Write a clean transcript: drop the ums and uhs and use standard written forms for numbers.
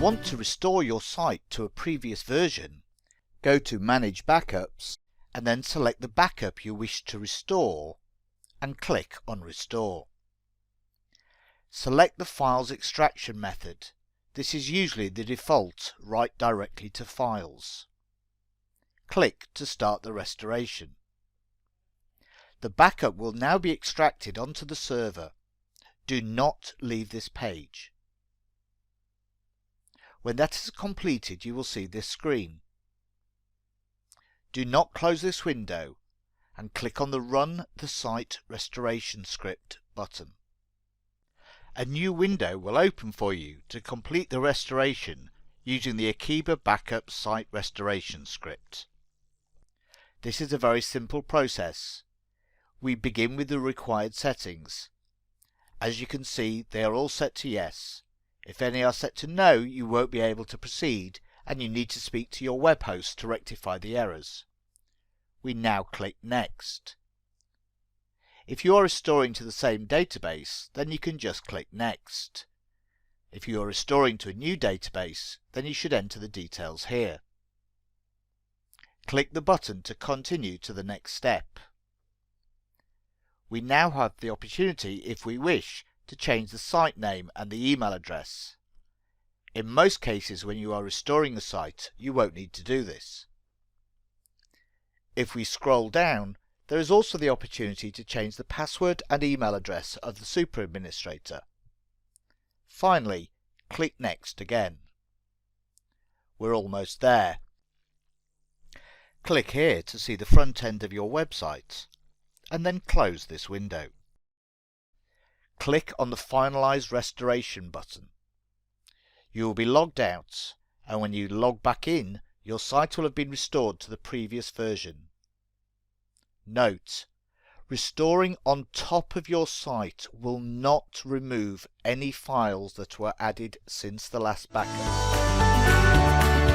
want to restore your site to a previous version, go to Manage Backups and then select the backup you wish to restore and click on Restore. Select the file's extraction method. This is usually the default Write Directly to Files. Click to start the restoration. The backup will now be extracted onto the server. Do not leave this page. When that is completed, you will see this screen. Do not close this window and click on the Run the Site Restoration Script button. A new window will open for you to complete the restoration using the Akeeba Backup Site Restoration Script. This is a very simple process. We begin with the required settings. As you can see, they are all set to yes. If any are set to no, you won't be able to proceed and you need to speak to your web host to rectify the errors. We now click Next. If you are restoring to the same database, then you can just click Next. If you are restoring to a new database, then you should enter the details here. Click the button to continue to the next step. We now have the opportunity, if we wish, to change the site name and the email address. In most cases, when you are restoring a site, you won't need to do this. If we scroll down, there is also the opportunity to change the password and email address of the super administrator. Finally, click Next again. We're almost there. Click here to see the front end of your website, and then close this window. Click on the Finalize Restoration button. You will be logged out, and when you log back in, your site will have been restored to the previous version. Note: restoring on top of your site will not remove any files that were added since the last backup.